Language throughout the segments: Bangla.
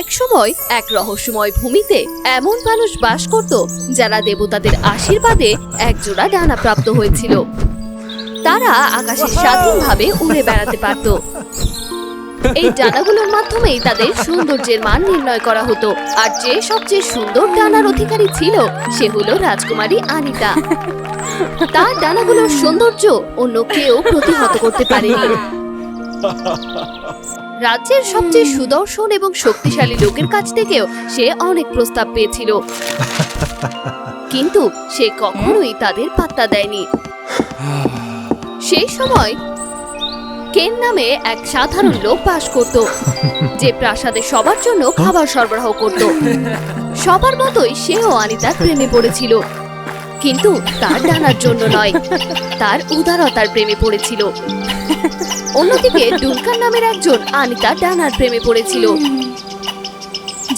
এক সময় এক রহস্যময় ভূমিতে এমন মানুষ বাস করত যারা দেবতাদের আশীর্বাদে একজোড়া ডানা প্রাপ্ত হয়েছিল। তারা আকাশে স্বাধীনভাবে উড়ে বেড়াতে পারত। এই ডানাগুলোর মাধ্যমেই তাদের সৌন্দর্যের মান নির্ণয় করা হতো। আর যে সবচেয়ে সুন্দর ডানার অধিকারী ছিল সে হলো রাজকুমারী আনিতা। তার ডানাগুলোর সৌন্দর্য অন্য কেউ প্রতিহত করতে পারেনি। রাজ্যের সবচেয়ে সুদর্শন এবং শক্তিশালী লোকের কাছ থেকেও সে অনেক প্রস্তাব পেয়েছিল, কিন্তু সে কখনোই তাদের পাত্তা দেয়নি। সেই সময় কেন নামে এক সাধারণ লোক বাস করত, যে প্রাসাদে সবার জন্য খাবার সরবরাহ করত। সবার মতোই সেও আনিতার প্রেমে পড়েছিল, কিন্তু তার ডানার জন্য নয়, তার উদারতার প্রেমে পড়েছিল। অন্যদিকে ডুনকান নামের একজন আনিতার ডানার প্রেমে পড়েছিল,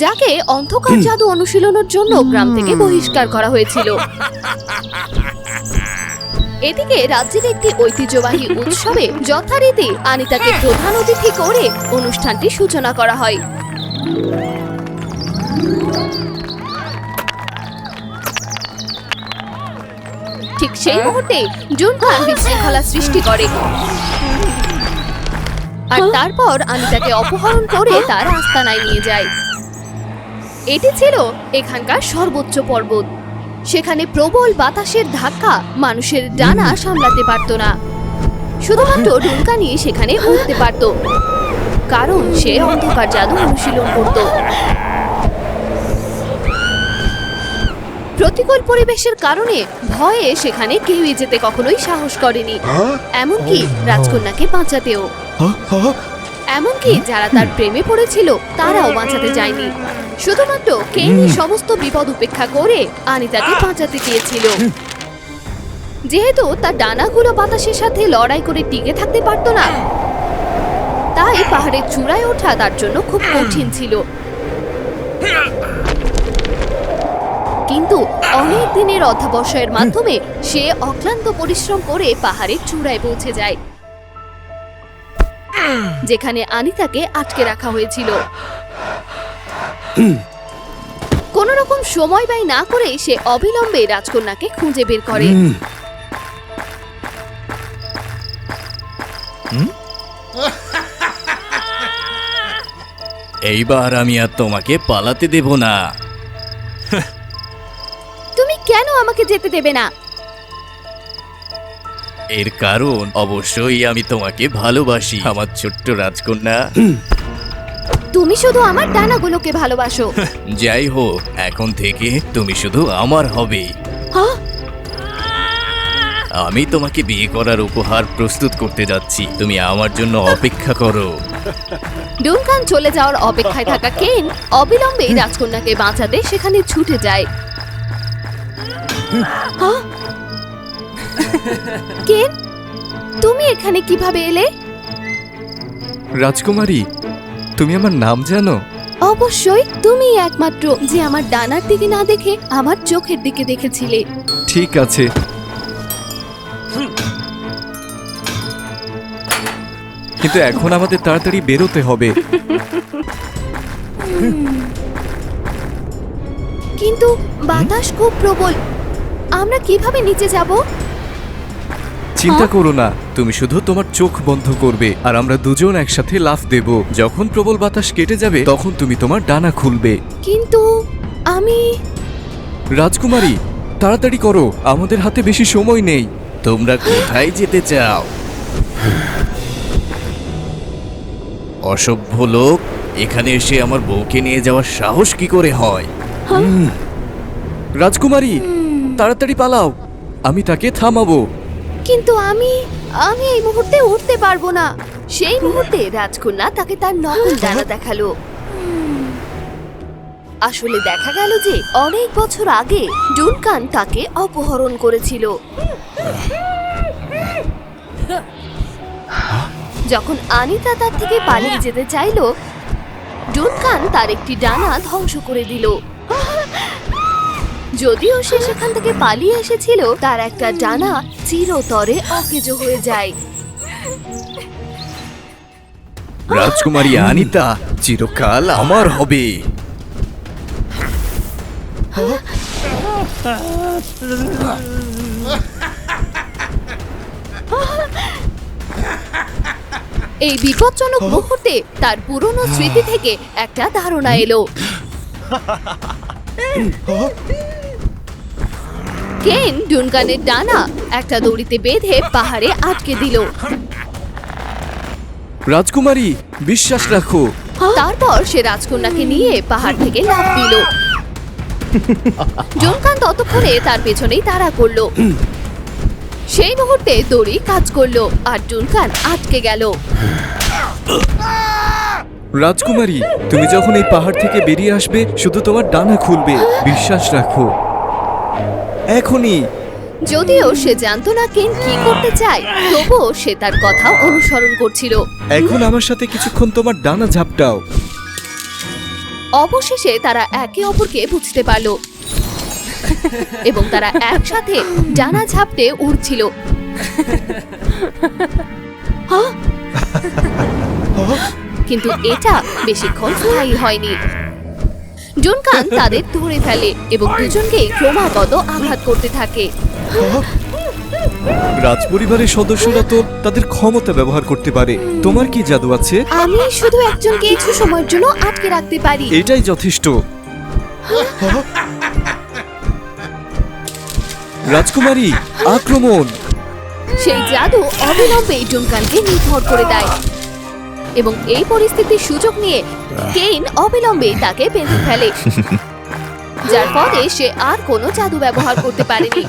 যাকে অন্ধকার জাদু অনুশীলনের জন্য গ্রাম থেকে বহিষ্কার করা হয়েছিল। এদিকে রাজ্যের একটি ঐতিহ্যবাহী উৎসবে যথারীতি আনিতাকে প্রধান অতিথি করে অনুষ্ঠানটি সূচনা করা হয়। ঠিক সেই মুহূর্তে ডুনকান বিশৃঙ্খলা সৃষ্টি করে, আর তারপর আনিতাকে অপহরণ করে তার আস্তানায় নিয়ে যায়। এটি ছিল এখানকার সর্বোচ্চ পর্বত। সেখানে প্রবল বাতাসের ধাক্কা মানুষের ডানা সামলাতে পারত না। শুধুমাত্র ডুনকানই সেখানে উঠতে পারত, কারণ সে অন্ধকার জাদু অনুশীলন করত। প্রতিকূল পরিবেশের কারণে ভয়ে সেখানে কেউই যেতে কখনোই সাহস করেনি, এমনকি রাজকন্যাকে বাঁচাতেও। এমনকি যারা তার প্রেমে পড়েছিল তারাও বাঁচাতে যায়নি। শুধুমাত্র কেনই সমস্ত বিপদ উপেক্ষা করে আনিতাকে বাঁচাতে চেয়েছিল। যেহেতু তার ডানাগুলো বাতাসের সাথে লড়াই করে টিকে থাকতে পারত না, তাই পাহাড়ের চূড়ায় ওঠা তার জন্য খুব কঠিন ছিল। কিন্তু অনেক দিনের অধ্যাবসায়ের মাধ্যমে সে অক্লান্ত পরিশ্রম করে পাহাড়ের চূড়ায় পৌঁছে যায়, যেখানে আনিতাকে আটকে রাখা হয়েছিল। কোন রকম সময় ব্যয় না করে সে অবিলম্বে রাজকন্যাকে খুঁজে বের করে। এইবার আমি আর তোমাকে পালাতে দেব না। তুমি কেন আমাকে যেতে দেবে না? এর কারণ অবশ্যই আমি তোমাকে ভালোবাসি, আমার ছোট্ট রাজকন্যা। তুমি শুধু আমার ডানাগুলোকে ভালোবাসো। যাই হোক, এখন থেকে তুমি শুধু আমার হবে। হ্যাঁ? আমি তোমাকে বিয়ে করার উপহার প্রস্তুত করতে যাচ্ছি, তুমি আমার জন্য অপেক্ষা করো। ডুনকান চলে যাওয়ার অপেক্ষায় থাকা কেন অবিলম্বে রাজকন্যাকে বাঁচাতে সেখানে ছুটে যায়। হ্যাঁ? কেন, তুমি এখানে কিভাবে এলে? রাজকুমারী, তুমি আমার নাম জানো? অবশ্যই, তুমি একমাত্র যে আমার ডানার দিকে না দেখে আমার চোখের দিকে দেখেছিলে। ঠিক আছে, কিন্তু এখন আমাদের তাড়াতাড়ি বেরোতে হবে। কিন্তু বাতাস খুব প্রবল, আমরা কিভাবে নিচে যাব? চিন্তা করো না, তুমি শুধু তোমার চোখ বন্ধ করবে আর আমরা দুজন একসাথে লাফ দেব। যখন প্রবল বাতাস কেটে যাবে তখন তুমি তোমার ডানা খুলবে। কিন্তু আমি... রাজকুমারী, তাড়াতাড়ি করো, আমাদের হাতে বেশি সময় নেই। তোমরা কোথায় যেতে চাও? অসভ্য লোক, এখানে এসে আমার বউকে নিয়ে যাওয়ার সাহস কি করে হয়? রাজকুমারী, তাড়াতাড়ি পালাও, আমি তাকে থামাবো। কিন্তু আমি এই মুহূর্তে উঠতে পারবো না। সেই মুহূর্তে রাজকন্যা তাকে তার নকল ডানা দেখালো। আসলে দেখা গেল যে অনেক বছর আগে ডুনকান তাকে অপহরণ করেছিল। যখন আনিতা তার থেকে পালিয়ে যেতে চাইলো, ডুনকান তার একটি ডানা ধ্বংস করে দিল। যদিও সে সেখান থেকে পালিয়ে এসেছিল, তার একটা ডানা চিরতরে অকেজো হয়ে যায়। রাজকুমারী আনিতা চিরকাল আমার হবে। এই বিপজ্জনক মুহূর্তে তার পুরনো স্মৃতি থেকে একটা ধারণা এলো। কেন ডুনকানের ডানা একটা দড়িতে বেঁধে পাহাড়ে আটকে দিল। রাজকুমারী বিশ্বাস রাখো। তারপর সে রাজকন্যাকে নিয়ে পাহাড় থেকে লাফ দিল। ডুনকান ততক্ষণে তার পেছনেই তাড়া করলো। সেই মুহূর্তে দড়ি কাজ করলো আর ডুনকান আটকে গেল। রাজকুমারী তুমি যখন এই পাহাড় থেকে বেরিয়ে আসবে শুধু তোমার ডানা খুলবে, বিশ্বাস রাখো এখনই। যদিও সে জানতো না কেন কি করতে চায়, তবুও সে তার কথা অনুসরণ করছিল। এখন আমার সাথে কিছুক্ষণ তোমার ডানা ঝাপটাও। অবশেষে তারা একে অপরকে বুঝতে পারল এবং তারা একসাথে ডানা ঝাপটে উড়ছিল। কিন্তু এটা বেশিক্ষণ স্থায়ী হয়নি। ডুনকান তাদের ধরে ফেলে এবং দুজনকেই ক্রমাগত আঘাত করতে থাকে। রাজপরিবারের সদস্যরা তো তাদের ক্ষমতা ব্যবহার করতে পারে, তোমার কি জাদু আছে? আমি শুধু একজনকে কিছু সময়ের জন্য আটকে রাখতে পারি। এটাই যথেষ্ট। রাজকুমারী আক্রমণ! সেই জাদু অবিলম্বে ডুনকানকে নির্ভর করে দেয় এবং এই পরিস্থিতির সুযোগ নিয়ে কেইন অবিলম্বে তাকে বেঁধে ফেলে, যার ফলে সে আর কোনো জাদু ব্যবহার করতে পারেনি।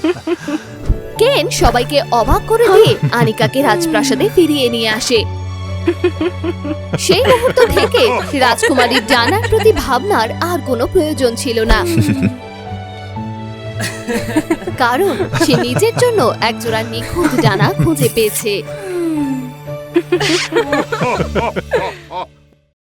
কেন সবাইকে অবাক করে দিয়ে আনিকাকে রাজপ্রাসাদে ফিরিয়ে নিয়ে আসে। সেই মুহূর্ত থেকে রাজকুমারীর ডানার প্রতি ভাবনার আর কোনো প্রয়োজন ছিল না, কারণ সে নিজের জন্য একজোড়া নিখুঁত ডানা খুঁজে পেয়েছে।